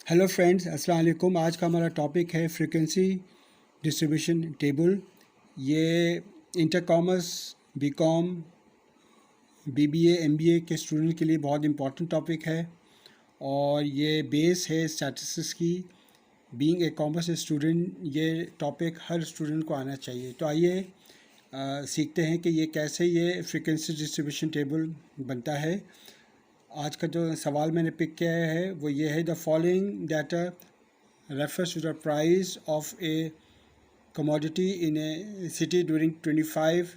Hello friends, अस्सलाम वालेकुम। आज का हमारा टॉपिक है फ्रीक्वेंसी डिस्ट्रीब्यूशन टेबल। ये inter commerce, BCom, BBA, MBA के स्टूडेंट के लिए बहुत इम्पॉर्टेंट टॉपिक है और ये बेस है स्टैटिस्टिक्स की। बीइंग ए कॉमर्स स्टूडेंट ये टॉपिक हर स्टूडेंट को आना चाहिए। तो आइए सीखते हैं कि ये कैसे ये फ्रीक्वेंसी डिस्ट्रीब्यूशन टेबल बनता है। आज का जो सवाल मैंने पिक किया है वो ये है, the following data refers to the price of a commodity in a city during 25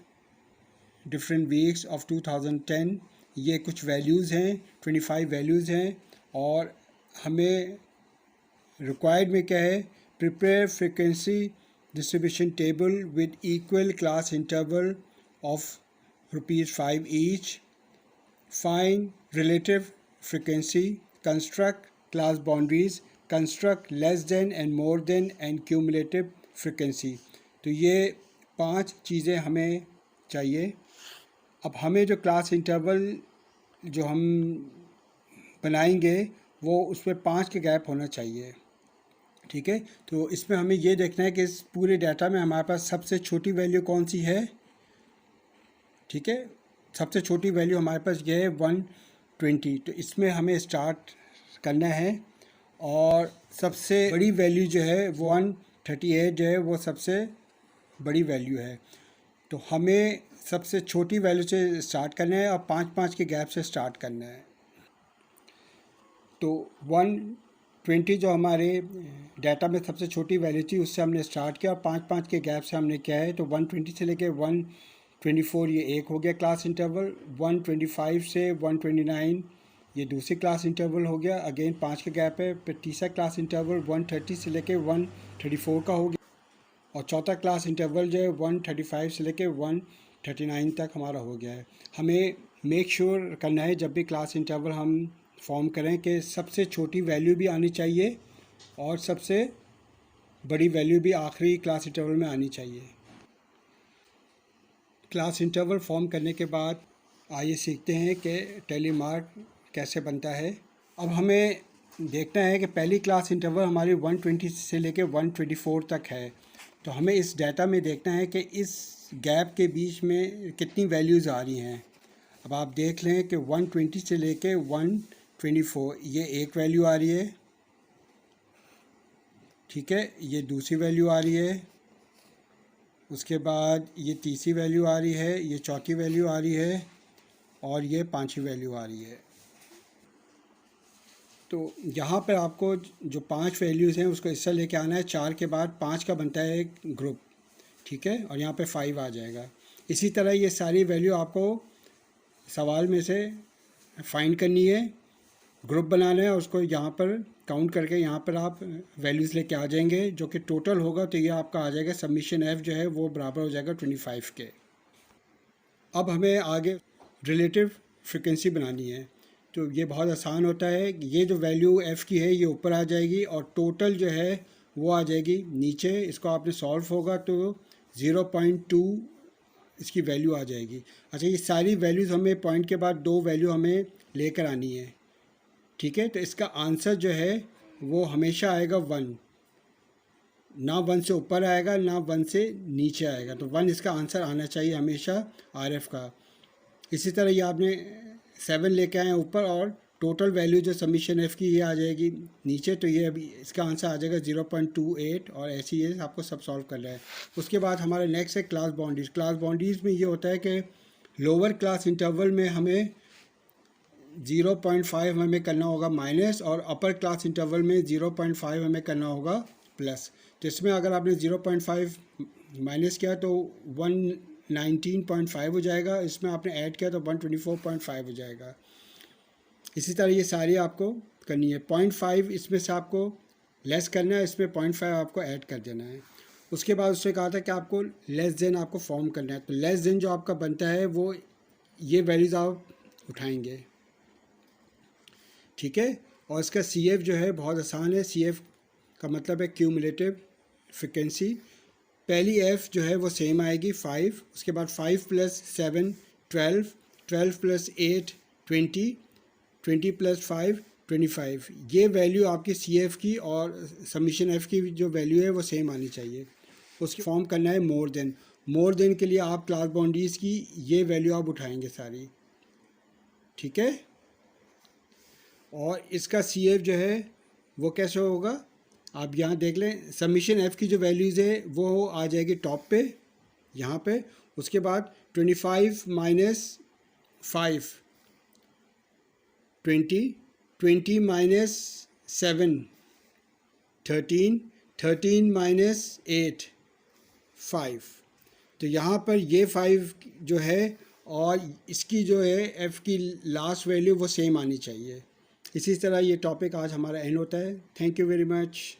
different weeks of 2010। ये कुछ वैल्यूज़ हैं, 25 वैल्यूज़ हैं और हमें रिक्वायर्ड में क्या है, prepare frequency distribution table with equal class interval of ₹5 each, find relative frequency, construct class boundaries, construct less than and more than and cumulative frequency। तो ये 5 चीज़ें हमें चाहिए। अब हमें जो क्लास इंटरवल जो हम बनाएंगे वो उसमें 5 के गैप होना चाहिए। ठीक है, तो इसमें हमें ये देखना है कि इस पूरे डाटा में हमारे पास सबसे छोटी वैल्यू कौन सी है। ठीक है, सबसे छोटी वैल्यू हमारे पास ये है 120। तो इसमें हमें स्टार्ट करना है और सबसे बड़ी वैल्यू जो है 138 जो है वो सबसे बड़ी वैल्यू है। तो हमें सबसे छोटी वैल्यू से स्टार्ट करना है और 5-5 के गैप से स्टार्ट करना है। तो 120 जो हमारे डाटा में सबसे छोटी वैल्यू थी उससे हमने स्टार्ट किया और 5-5 के गैप से हमने किया है। तो 120 से लेके 124 ये एक हो गया क्लास इंटरवल, 125 से 129 ये दूसरी क्लास इंटरवल हो गया, अगेन 5 के गैप है। फिर तीसरा क्लास इंटरवल 130 से लेके 134 का हो गया और चौथा क्लास इंटरवल जो है 135 से लेके 139 तक हमारा हो गया है। हमें मेक श्योर करना है जब भी क्लास इंटरवल हम फॉर्म करें कि सबसे छोटी वैल्यू भी आनी चाहिए और सबसे बड़ी वैल्यू भी आखिरी क्लास इंटरवल में आनी चाहिए। क्लास इंटरवल फॉर्म करने के बाद आइए सीखते हैं कि टैली मार्क कैसे बनता है। अब हमें देखना है कि पहली क्लास इंटरवल हमारी 120 से लेके 124 तक है। तो हमें इस डाटा में देखना है कि इस गैप के बीच में कितनी वैल्यूज़ आ रही हैं। अब आप देख लें कि 120 से लेके 124 ये एक वैल्यू आ रही है। ठीक है, ये दूसरी वैल्यू आ रही है, उसके बाद ये तीसरी वैल्यू आ रही है, ये चौथी वैल्यू आ रही है और ये पांचवी वैल्यू आ रही है। तो यहाँ पर आपको जो 5 वैल्यूज़ हैं उसको हिस्सा लेके आना है। 4 के बाद 5 का बनता है एक ग्रुप। ठीक है, और यहाँ पे 5 आ जाएगा। इसी तरह ये सारी वैल्यू आपको सवाल में से फाइंड करनी है, ग्रुप बनाना है, उसको यहाँ पर काउंट करके यहाँ पर आप वैल्यूज़ लेके आ जाएंगे जो कि टोटल होगा। तो ये आपका आ जाएगा सबमिशन एफ जो है वो बराबर हो जाएगा 25 के। अब हमें आगे रिलेटिव फ्रिक्वेंसी बनानी है। तो ये बहुत आसान होता है। ये जो वैल्यू एफ़ की है ये ऊपर आ जाएगी और टोटल जो है वो आ जाएगी नीचे। इसको आपने सॉल्व होगा तो 0.2 इसकी वैल्यू आ जाएगी। अच्छा, ये सारी वैल्यूज़ हमें पॉइंट के बाद 2 वैल्यू हमें लेकर आनी है। ठीक है, तो इसका आंसर जो है वो हमेशा आएगा 1, ना 1 से ऊपर आएगा ना 1 से नीचे आएगा। तो 1 इसका आंसर आना चाहिए हमेशा RF का। इसी तरह ये आपने 7 लेके आए ऊपर और टोटल वैल्यू जो सबमिशन एफ़ की ये आ जाएगी नीचे। तो ये अभी इसका आंसर आ जाएगा 0.28 और ऐसे ही ये आपको सब सॉल्व कर रहा है। उसके बाद हमारा नेक्स्ट है क्लास बाउंड्रीज। क्लास बाउंड्रीज में ये होता है कि लोअर क्लास इंटरवल में हमें 0.5 हमें करना होगा माइनस और अपर क्लास इंटरवल में 0.5 हमें करना होगा प्लस। तो इसमें अगर आपने 0.5 माइनस किया तो 119.5 हो जाएगा, इसमें आपने ऐड किया तो 124.5 हो जाएगा। इसी तरह ये सारी आपको करनी है। 0.5 इसमें से आपको लेस करना है, इसमें 0.5 आपको ऐड कर देना है। उसके बाद उसने कहा था कि आपको लेस देन आपको फॉर्म करना है। तो लेस देन जो आपका बनता है वो ये वैल्यूज़ आप उठाएंगे। ठीक है, और इसका CF जो है बहुत आसान है। CF का मतलब है क्यूमुलेटिव फ्रिक्वेंसी। पहली F जो है वो सेम आएगी 5, उसके बाद 5 + 7 12, 12 + 8 20, 20 + 5 25, ये वैल्यू आपकी सी एफ की और सबमिशन एफ की जो वैल्यू है वो सेम आनी चाहिए। उसकी फॉर्म करना है मोर देन के लिए आप क्लास बाउंड्रीज़ की ये वैल्यू आप उठाएंगे सारी, ठीक है। और इसका सी एफ जो है वो कैसे होगा, आप यहाँ देख लें, सबमिशन एफ़ की जो वैल्यूज़ है वो आ जाएगी टॉप पे यहाँ पे, उसके बाद 25 माइनस 5 20, 20 माइनस 7 13, 13 माइनस 8 5। तो यहाँ पर ये 5 जो है और इसकी जो है एफ़ की लास्ट वैल्यू वो सेम आनी चाहिए। इसी तरह ये टॉपिक आज हमारा एंड होता है। Thank you very much.